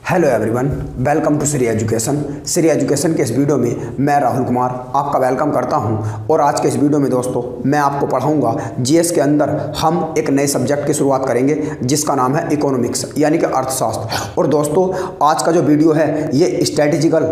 Hello everyone, welcome to Shri education. Shri education के इस video में मैं राहुल कुमार आपका वेलकम करता हूं। और आज के इस वीडियो में दोस्तों मैं आपको पढ़ाऊंगा जीएस के अंदर हम एक नए सब्जेक्ट की शुरुआत करेंगे जिसका नाम है इकोनॉमिक्स यानी कि अर्थशास्त्र। और दोस्तों आज का जो वीडियो है ये स्ट्रेटेजिकल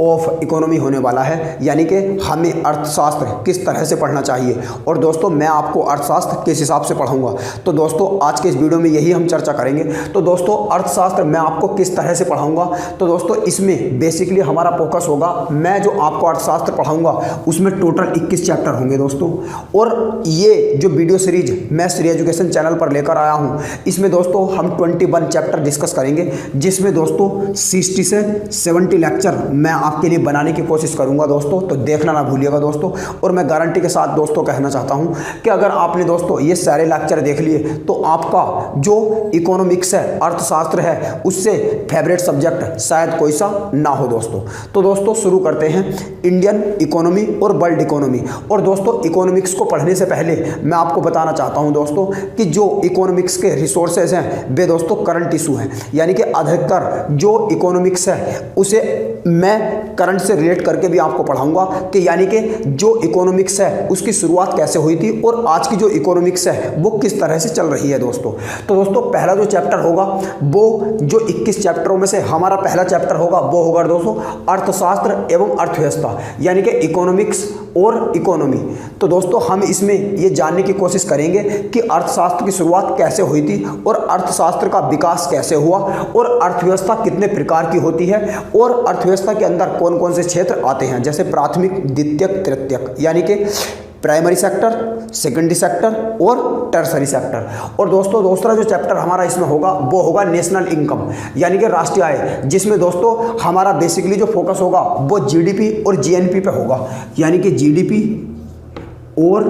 ऑफ इकोनॉमी होने वाला है, यानी कि हमें अर्थशास्त्र किस तरह से पढ़ना चाहिए और दोस्तों मैं आपको अर्थशास्त्र किस हिसाब से पढ़ाऊँगा। तो दोस्तों आज के इस वीडियो में यही हम चर्चा करेंगे। तो दोस्तों अर्थशास्त्र मैं आपको किस तरह से पढ़ाऊंगा, तो दोस्तों इसमें बेसिकली हमारा फोकस होगा, मैं जो आपको अर्थशास्त्र पढ़ाऊंगा उसमें टोटल 21 चैप्टर होंगे दोस्तों। और ये जो वीडियो सीरीज मैं श्री एजुकेशन चैनल पर लेकर आया हूं इसमें दोस्तों हम 21 चैप्टर डिस्कस करेंगे, जिसमें दोस्तों 60 से 70 लेक्चर मैं आपके लिए बनाने की कोशिश करूंगा दोस्तों। तो देखना ना भूलिएगा दोस्तों। और मैं गारंटी के साथ दोस्तों कहना चाहता हूं कि अगर आपने दोस्तों ये सारे लेक्चर देख लिए तो आपका जो इकोनॉमिक्स है, अर्थशास्त्र है, उससे फेवरेट सब्जेक्ट शायद कोई सा ना हो दोस्तों। तो दोस्तों शुरू करते हैं इंडियन इकोनॉमी और वर्ल्ड इकोनॉमी। और दोस्तों इकोनॉमिक्स को पढ़ने से पहले मैं आपको बताना चाहता हूं दोस्तों कि जो इकोनॉमिक्स के रिसोर्सेज हैं वे दोस्तों करंट इशू हैं, यानी कि अधिकतर जो इकोनॉमिक्स है उसे मैं करंट से रिलेट करके भी आपको पढ़ाऊंगा कि यानी कि जो इकोनॉमिक्स है उसकी शुरुआत कैसे हुई थी और आज की जो इकोनॉमिक्स है वो किस तरह से चल रही है दोस्तों। तो दोस्तों पहला जो चैप्टर होगा वो जो 21 चैप्टरों में से हमारा पहला चैप्टर होगा वो होगा दोस्तों अर्थशास्त्र एवं अर्थव्यवस्था, यानी कि इकोनॉमिक्स और इकोनॉमी। तो दोस्तों हम इसमें ये जानने की कोशिश करेंगे कि अर्थशास्त्र की शुरुआत कैसे हुई थी और अर्थशास्त्र का विकास कैसे हुआ और अर्थव्यवस्था कितने प्रकार की होती है और अर्थव्यवस्था के अंदर कौन कौन से क्षेत्र आते हैं, जैसे प्राथमिक, द्वितीयक, तृतीयक, यानी कि प्राइमरी सेक्टर, सेकेंडरी सेक्टर और टर्सरी सेक्टर। और दोस्तों दूसरा जो चैप्टर हमारा इसमें होगा वो होगा नेशनल इनकम, यानी कि राष्ट्रीय आय, जिसमें दोस्तों हमारा बेसिकली जो फोकस होगा वो जीडीपी और जीएनपी पे होगा, यानी कि जीडीपी और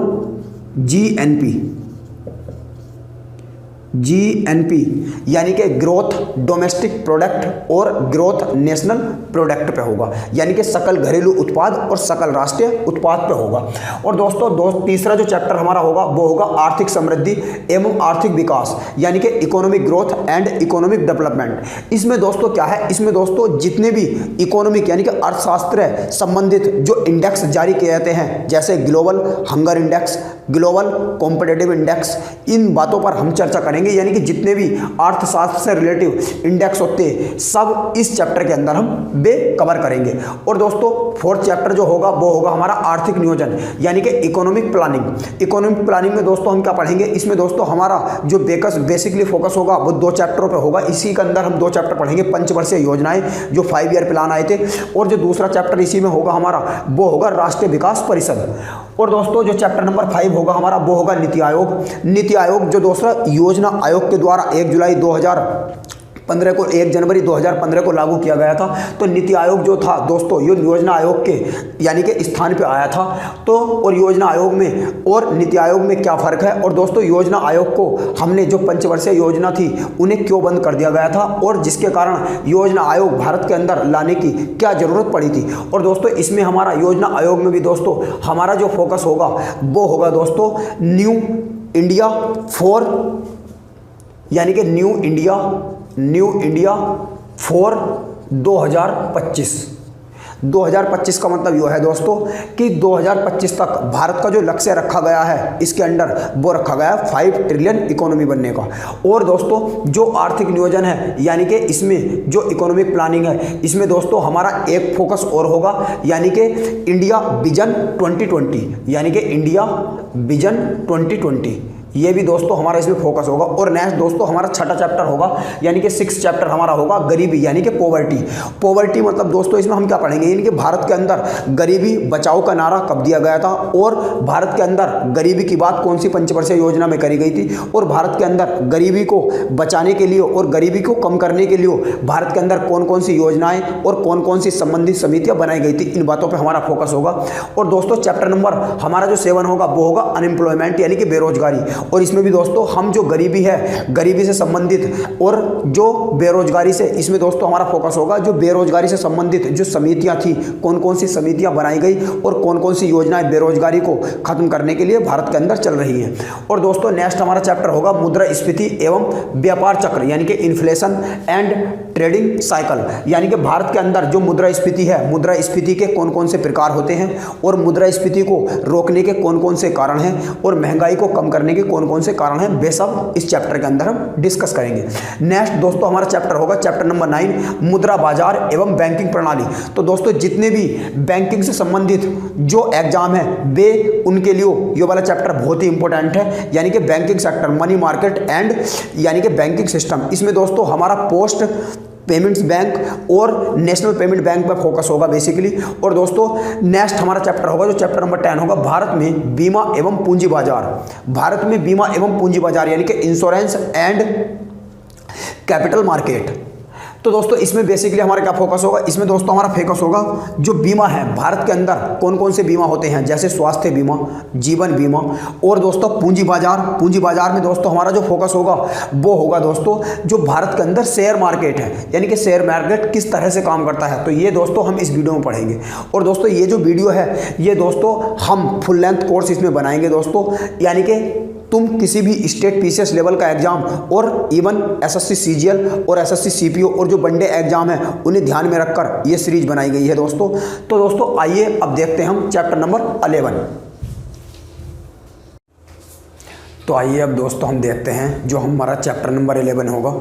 जीएनपी यानी कि ग्रोथ डोमेस्टिक प्रोडक्ट और ग्रोथ नेशनल प्रोडक्ट पे होगा, यानी कि सकल घरेलू उत्पाद और सकल राष्ट्रीय उत्पाद पे होगा। और दोस्तों तीसरा जो चैप्टर हमारा होगा वो होगा आर्थिक समृद्धि एवं आर्थिक विकास, यानी कि economic growth and economic development. इसमें दोस्तों क्या है, इसमें दोस्तों जितने भी इकोनॉमिक यानी कि अर्थशास्त्र संबंधित जो इंडेक्स जारी किए जाते हैं, जैसे global hunger index, global competitive index, इन बातों पर हम चर्चा करेंगे, यानी कि जितने भी अर्थशास्त्र से रिलेटिव इंडेक्स होते हैं सब इस चैप्टर के अंदर हम वे कवर करेंगे। और दोस्तों फोर्थ चैप्टर जो होगा वो होगा हमारा आर्थिक नियोजन, यानी कि इकोनॉमिक प्लानिंग। इकोनॉमिक प्लानिंग में दोस्तों हम क्या पढ़ेंगे, इसमें दोस्तों हमारा जो बेसिकली फोकस होगा वो 2 चैप्टरों पे होगा। इसी के अंदर हम 2 चैप्टर पढ़ेंगे, पंचवर्षीय योजनाएं जो 5 ईयर प्लान आए थे, और जो दूसरा चैप्टर इसी में होगा हमारा वो होगा राष्ट्रीय विकास परिषद। और दोस्तों जो चैप्टर नंबर 5 होगा हमारा वो होगा नीति आयोग। नीति आयोग जो दोस्तों योजना आयोग के द्वारा 1 जनवरी 2015 को लागू किया गया था। तो नीति आयोग जो था दोस्तों ये योजना आयोग के यानी कि स्थान पे आया था। तो और योजना आयोग में और नीति आयोग में क्या फ़र्क है, और दोस्तों योजना आयोग को हमने जो पंचवर्षीय योजना थी उन्हें क्यों बंद कर दिया गया था और जिसके कारण योजना आयोग भारत के अंदर लाने की क्या ज़रूरत पड़ी थी। और दोस्तों इसमें हमारा योजना आयोग में भी दोस्तों हमारा जो फोकस होगा वो होगा दोस्तों न्यू इंडिया 4, यानी कि न्यू इंडिया फॉर 2025 का मतलब यह है दोस्तों कि 2025 तक भारत का जो लक्ष्य रखा गया है इसके अंदर वो रखा गया है 5 ट्रिलियन इकोनॉमी बनने का। और दोस्तों जो आर्थिक नियोजन है यानी कि इसमें जो इकोनॉमिक प्लानिंग है इसमें दोस्तों हमारा एक फोकस और होगा, यानी कि इंडिया विजन 2020, यानी कि इंडिया विजन 2020, ये भी दोस्तों हमारा इसमें फोकस होगा। और नेक्स्ट दोस्तों हमारा छठा चैप्टर होगा, यानी कि 6th चैप्टर हमारा होगा गरीबी, यानी कि पॉवर्टी मतलब दोस्तों इसमें हम क्या पढ़ेंगे, यानी कि भारत के अंदर गरीबी बचाओ का नारा कब दिया गया था और भारत के अंदर गरीबी की बात कौन सी पंचवर्षीय योजना में करी गई थी और भारत के अंदर गरीबी को बचाने के लिए और गरीबी को कम करने के लिए भारत के अंदर कौन कौन सी योजनाएं और कौन कौन सी संबंधित समितियां बनाई गई थी, इन बातों पर हमारा फोकस होगा। और दोस्तों चैप्टर नंबर हमारा जो 7 होगा वो होगा अनएम्प्लॉयमेंट, यानी कि बेरोजगारी। और इसमें भी दोस्तों हम जो गरीबी है, गरीबी से संबंधित और जो बेरोजगारी से, इसमें दोस्तों हमारा फोकस होगा जो बेरोजगारी से संबंधित जो समितियां थी, कौन कौन सी समितियां बनाई गई और कौन कौन सी योजनाएं बेरोजगारी को खत्म करने के लिए भारत के अंदर चल रही हैं। और दोस्तों नेक्स्ट हमारा चैप्टर होगा मुद्रास्फीति एवं व्यापार चक्र, यानी कि इन्फ्लेशन एंड ट्रेडिंग साइकिल, यानी कि भारत के अंदर जो मुद्रास्फीति है, मुद्रास्फीति के कौन कौन से प्रकार होते हैं और मुद्रास्फीति को रोकने के कौन कौन से कारण हैं और महंगाई को कम करने के कौन कौन से कारण हैं, वे सब इस चैप्टर के अंदर हम डिस्कस करेंगे। नेक्स्ट दोस्तों हमारा चैप्टर होगा चैप्टर नंबर 9, मुद्रा बाजार एवं बैंकिंग प्रणाली। तो दोस्तों जितने भी बैंकिंग से संबंधित जो एग्जाम है वे उनके लिए ये वाला चैप्टर बहुत ही इंपॉर्टेंट है, यानी कि banking sector, money market and यानी कि बैंकिंग सिस्टम। इसमें दोस्तों हमारा पोस्ट पेमेंट्स बैंक और नेशनल पेमेंट बैंक पर फोकस होगा बेसिकली। और दोस्तों नेक्स्ट हमारा चैप्टर होगा जो चैप्टर नंबर 10 होगा भारत में बीमा एवं पूंजी बाजार। भारत में बीमा एवं पूंजी बाजार यानी कि इंश्योरेंस एंड कैपिटल मार्केट। तो दोस्तों इसमें बेसिकली हमारा क्या फोकस होगा, इसमें दोस्तों हमारा फोकस होगा जो बीमा है भारत के अंदर कौन कौन से बीमा होते हैं, जैसे स्वास्थ्य बीमा, जीवन बीमा। और दोस्तों पूंजी बाजार, पूंजी बाजार में दोस्तों हमारा जो फोकस होगा वो होगा दोस्तों जो भारत के अंदर शेयर मार्केट है, यानी कि शेयर मार्केट किस तरह से काम करता है। तो ये दोस्तों हम इस वीडियो में पढ़ेंगे। और दोस्तों ये जो वीडियो है ये दोस्तों हम फुल लेंथ कोर्स इसमें बनाएंगे दोस्तों, यानी कि तुम किसी भी स्टेट पीसीएस लेवल का एग्जाम और इवन एसएससी सीजीएल और एसएससी सीपीओ और जो वनडे एग्जाम है उन्हें ध्यान में रखकर ये सीरीज बनाई गई है दोस्तों। तो दोस्तों आइए अब देखते हैं हम चैप्टर नंबर 11। तो आइए अब दोस्तों हम देखते हैं जो हमारा चैप्टर नंबर 11 होगा,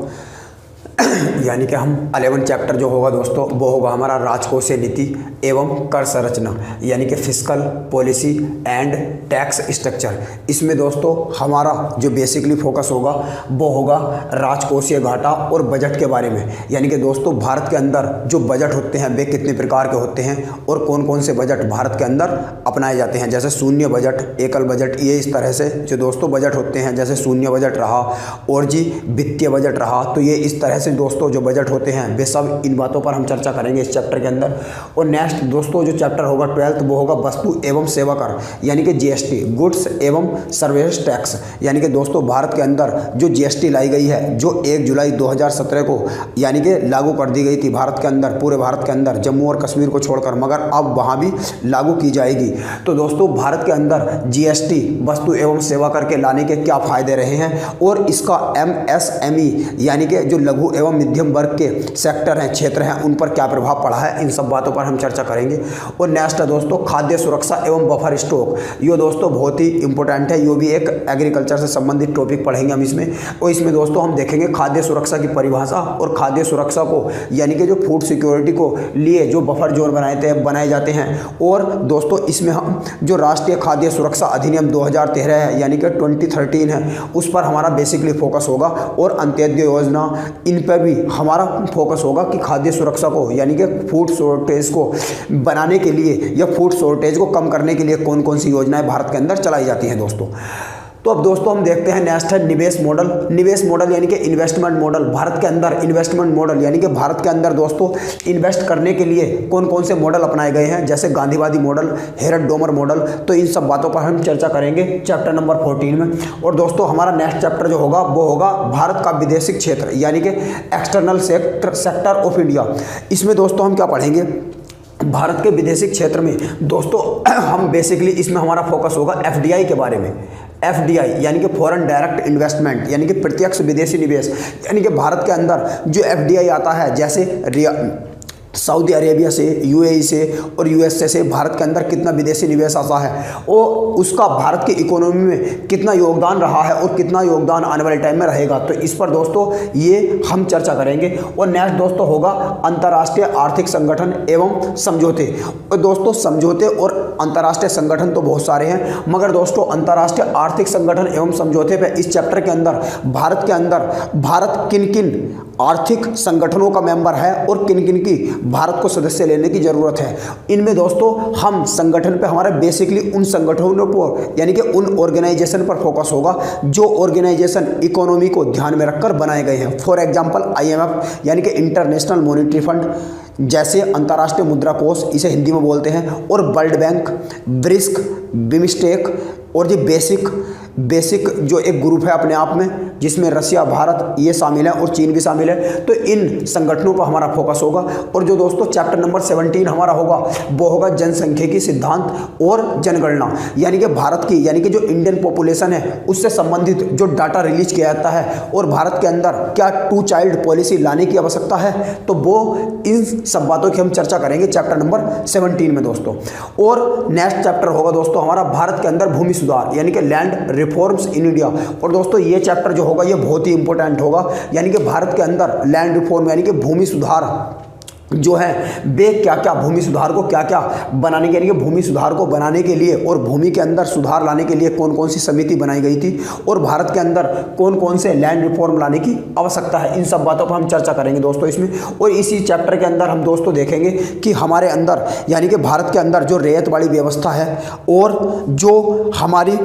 यानी कि हम 11 चैप्टर जो होगा दोस्तों वो होगा हमारा राजकोषीय नीति एवं कर संरचना, यानी कि fiscal policy and tax structure. इसमें दोस्तों हमारा जो बेसिकली फोकस होगा वो होगा राजकोषीय घाटा और बजट के बारे में, यानी कि दोस्तों भारत के अंदर जो बजट होते हैं वे कितने प्रकार के होते हैं और कौन कौन से बजट भारत के अंदर अपनाए जाते हैं, जैसे शून्य बजट, एकल बजट, ये इस तरह से जो दोस्तों बजट होते हैं, जैसे शून्य बजट रहा और जी वित्तीय बजट रहा। तो ये इस तरह से दोस्तों जो बजट होते हैं वे सब इन बातों पर हम चर्चा करेंगे इस चैप्टर के अंदर। और नेक्स्ट दोस्तों जो चैप्टर होगा 12th वो होगा वस्तु एवं सेवा कर, यानी कि जीएसटी, गुड्स एवं सर्विस टैक्स, यानी कि दोस्तों भारत के अंदर जो जीएसटी लाई गई है जो 1 जुलाई 2017 को यानी कि लागू कर दी गई थी भारत के अंदर, पूरे भारत के अंदर, जम्मू और कश्मीर को छोड़कर, मगर अब वहाँ भी लागू की जाएगी। तो दोस्तों भारत के अंदर जीएसटी वस्तु एवं सेवा कर के लाने के क्या फायदे रहे हैं और इसका एमएसएमई यानी कि जो लघु एवं मध्यम वर्ग के सेक्टर हैं, क्षेत्र हैं, उन पर क्या प्रभाव पड़ा है, इन सब बातों पर हम चर्चा करेंगे। और नेक्स्ट है दोस्तों खाद्य सुरक्षा एवं बफर स्टॉक। ये दोस्तों बहुत ही इंपॉर्टेंट है, ये भी एक एग्रीकल्चर से संबंधित टॉपिक पढ़ेंगे हम इसमें। और इसमें दोस्तों हम देखेंगे खाद्य सुरक्षा की परिभाषा और खाद्य सुरक्षा को यानी कि जो फूड सिक्योरिटी को लिए जो बफर जोन बनाए जाते हैं। और दोस्तों इसमें हम जो राष्ट्रीय खाद्य सुरक्षा अधिनियम 2013 है यानी कि 2013 है, उस पर हमारा बेसिकली फोकस होगा। और अंत्योदय योजना, इन पर भी हमारा फोकस होगा कि खाद्य सुरक्षा को यानी कि फूड शॉर्टेज को बनाने के लिए या फूड शॉर्टेज को कम करने के लिए कौन कौन सी योजनाएं भारत के अंदर चलाई जाती हैं दोस्तों। तो अब दोस्तों हम देखते हैं नेक्स्ट है निवेश मॉडल। निवेश मॉडल यानी कि इन्वेस्टमेंट मॉडल। भारत के अंदर इन्वेस्टमेंट मॉडल यानी कि भारत के अंदर दोस्तों इन्वेस्ट करने के लिए कौन कौन से मॉडल अपनाए गए हैं, जैसे गांधीवादी मॉडल, हेरल्ड डोमर मॉडल। तो इन सब बातों पर हम चर्चा करेंगे चैप्टर नंबर 14 में। और दोस्तों हमारा नेक्स्ट चैप्टर जो होगा वो होगा भारत का विदेशी क्षेत्र यानी कि एक्सटर्नल सेक्टर ऑफ इंडिया। इसमें दोस्तों हम क्या पढ़ेंगे, भारत के विदेशी क्षेत्र में दोस्तों हम बेसिकली इसमें हमारा फोकस होगा एफडीआई के बारे में। एफडीआई यानी कि फॉरेन डायरेक्ट इन्वेस्टमेंट यानी कि प्रत्यक्ष विदेशी निवेश, यानी कि भारत के अंदर जो एफडीआई आता है, जैसे सऊदी अरेबिया से, यूएई से और यूएसए से भारत के अंदर कितना विदेशी निवेश आता है और उसका भारत की इकोनॉमी में कितना योगदान रहा है और कितना योगदान आने वाले टाइम में रहेगा। तो इस पर दोस्तों ये हम चर्चा करेंगे। और नेक्स्ट दोस्तों होगा अंतर्राष्ट्रीय आर्थिक संगठन एवं समझौते। और दोस्तों समझौते और अंतर्राष्ट्रीय संगठन तो बहुत सारे हैं, मगर दोस्तों अंतर्राष्ट्रीय आर्थिक संगठन एवं समझौते पे इस चैप्टर के अंदर भारत के अंदर भारत किन किन आर्थिक संगठनों का मेंबर है और किन किन की भारत को सदस्य लेने की ज़रूरत है। इनमें दोस्तों हम संगठन पे हमारा बेसिकली उन संगठनों पर यानी कि उन ऑर्गेनाइजेशन पर फोकस होगा जो ऑर्गेनाइजेशन इकोनॉमी को ध्यान में रखकर बनाए गए हैं। फॉर एग्जांपल आईएमएफ यानी कि इंटरनेशनल मॉनेटरी फंड, जैसे अंतर्राष्ट्रीय मुद्रा कोष इसे हिंदी में बोलते हैं, और वर्ल्ड बैंक, ब्रिक्स, बिमस्टेक और जी बेसिक बेसिक जो एक ग्रुप है अपने आप में, जिसमें रसिया, भारत ये शामिल है और चीन भी शामिल है। तो इन संगठनों पर हमारा फोकस होगा। और जो दोस्तों चैप्टर नंबर 17 हमारा होगा वो होगा जनसंख्यिकी सिद्धांत और जनगणना, यानी कि भारत की, यानी कि जो इंडियन पॉपुलेशन है उससे संबंधित जो डाटा रिलीज किया जाता है और भारत के अंदर क्या 2 चाइल्ड पॉलिसी लाने की आवश्यकता है, तो वो इन सब बातों की हम चर्चा करेंगे चैप्टर नंबर 17 में दोस्तों। और नेक्स्ट चैप्टर होगा दोस्तों हमारा भारत के अंदर भूमि सुधार, यानी कि लैंड रिफॉर्म्स इन इंडिया। और दोस्तों ये चैप्टर जो होगा ये बहुत ही इंपॉर्टेंट होगा, यानी कि भारत के अंदर लैंड रिफॉर्म यानी कि भूमि सुधार जो है वे क्या क्या, भूमि सुधार को क्या क्या बनाने के लिए, भूमि सुधार को बनाने के लिए और भूमि के अंदर सुधार लाने के लिए कौन कौन सी समिति बनाई गई थी और भारत के अंदर कौन कौन से लैंड रिफॉर्म लाने की आवश्यकता है, इन सब बातों पर हम चर्चा करेंगे दोस्तों इसमें। और इसी चैप्टर के अंदर हम दोस्तों देखेंगे कि हमारे अंदर, यानी कि भारत के अंदर जो रैयत वाली व्यवस्था है और जो हमारी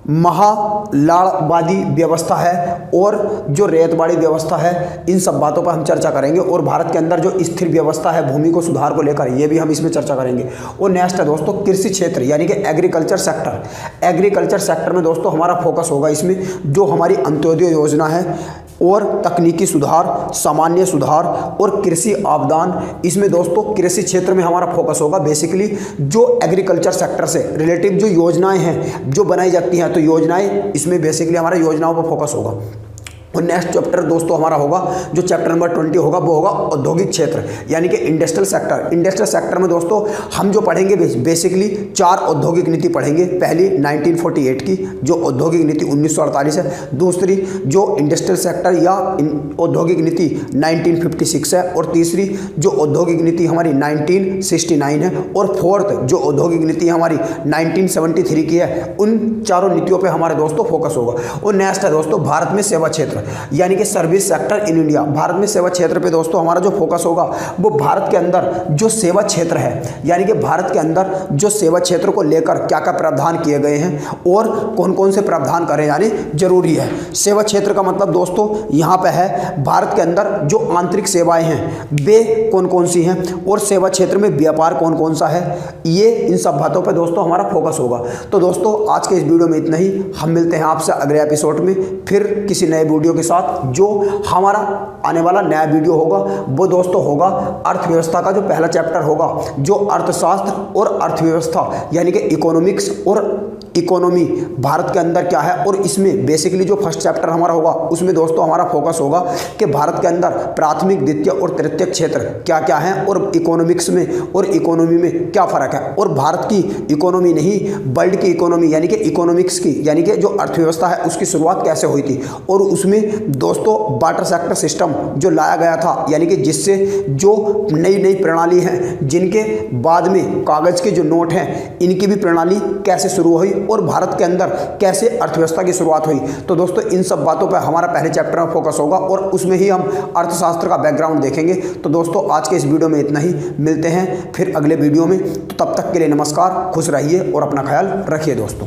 महालाड़वादी व्यवस्था है और जो रैयतवाड़ी व्यवस्था है, इन सब बातों पर हम चर्चा करेंगे। और भारत के अंदर जो स्थिर व्यवस्था है भूमि को सुधार को लेकर, ये भी हम इसमें चर्चा करेंगे। और नेक्स्ट है दोस्तों कृषि क्षेत्र, यानी कि एग्रीकल्चर सेक्टर। एग्रीकल्चर सेक्टर में दोस्तों हमारा फोकस होगा इसमें जो हमारी अंत्योदय योजना है और तकनीकी सुधार, सामान्य सुधार और कृषि आबदान, इसमें दोस्तों कृषि क्षेत्र में हमारा फोकस होगा। बेसिकली जो एग्रीकल्चर सेक्टर से रिलेटिव जो योजनाएं हैं जो बनाई जाती हैं, तो योजनाएं इसमें बेसिकली हमारा योजनाओं पर फोकस होगा। और नेक्स्ट चैप्टर दोस्तों हमारा होगा जो चैप्टर नंबर 20 होगा वो होगा औद्योगिक क्षेत्र, यानी कि इंडस्ट्रियल सेक्टर। इंडस्ट्रियल सेक्टर में दोस्तों हम जो पढ़ेंगे बेसिकली 4 औद्योगिक नीति पढ़ेंगे। पहली 1948 की जो औद्योगिक नीति 1948 है, दूसरी जो इंडस्ट्रियल सेक्टर या औद्योगिक नीति 1956 है, और तीसरी जो औद्योगिक नीति हमारी 1969 है, और फोर्थ जो औद्योगिक नीति हमारी 1973 की है। उन चारों नीतियों पर हमारे दोस्तों फोकस होगा। और नेक्स्ट है दोस्तों भारत में सेवा क्षेत्र, यानी कि service sector in India. Bharat में सेवा क्षेत्र पे दोस्तों हमारा जो फोकस होगा वो भारत के अंदर जो सेवा क्षेत्र है, यानी कि भारत के अंदर जो सेवा क्षेत्र को लेकर क्या क्या प्रावधान किए गए हैं और कौन कौन से प्रावधान करें यानी जरूरी है। सेवा क्षेत्र का मतलब दोस्तों यहाँ पे है भारत के अंदर जो आंतरिक सेवाएं हैं वे कौन कौन सी हैं और सेवा क्षेत्र में व्यापार कौन कौन सा है, ये इन सब बातों पर दोस्तों हमारा फोकस होगा। तो दोस्तों आज के इस वीडियो में इतना ही। हम मिलते हैं आपसे अगले एपिसोड में फिर किसी नए वीडियो के साथ। जो हमारा आने वाला नया वीडियो होगा वो दोस्तों होगा अर्थव्यवस्था का जो पहला चैप्टर होगा, जो अर्थशास्त्र और अर्थव्यवस्था यानी कि इकोनॉमिक्स और इकोनॉमी भारत के अंदर क्या है। और इसमें बेसिकली जो फर्स्ट चैप्टर हमारा होगा उसमें दोस्तों हमारा फोकस होगा कि भारत के अंदर प्राथमिक, द्वितीय और तृतीय क्षेत्र क्या क्या हैं और इकोनॉमिक्स में और इकोनॉमी में क्या फ़र्क है। और भारत की इकोनॉमी नहीं, वर्ल्ड की इकोनॉमी यानी कि इकोनॉमिक्स की, यानी कि जो अर्थव्यवस्था है उसकी शुरुआत कैसे हुई थी। और उसमें दोस्तों बार्टर सेक्टर सिस्टम जो लाया गया था, यानी कि जिससे जो नई नई प्रणाली हैं, जिनके बाद में कागज़ के जो नोट हैं इनकी भी प्रणाली कैसे शुरू हुई और भारत के अंदर कैसे अर्थव्यवस्था की शुरुआत हुई। तो दोस्तों इन सब बातों पर हमारा पहले चैप्टर में फोकस होगा और उसमें ही हम अर्थशास्त्र का बैकग्राउंड देखेंगे। तो दोस्तों आज के इस वीडियो में इतना ही। मिलते हैं फिर अगले वीडियो में। तो तब तक के लिए नमस्कार, खुश रहिए और अपना ख्याल रखिए दोस्तों।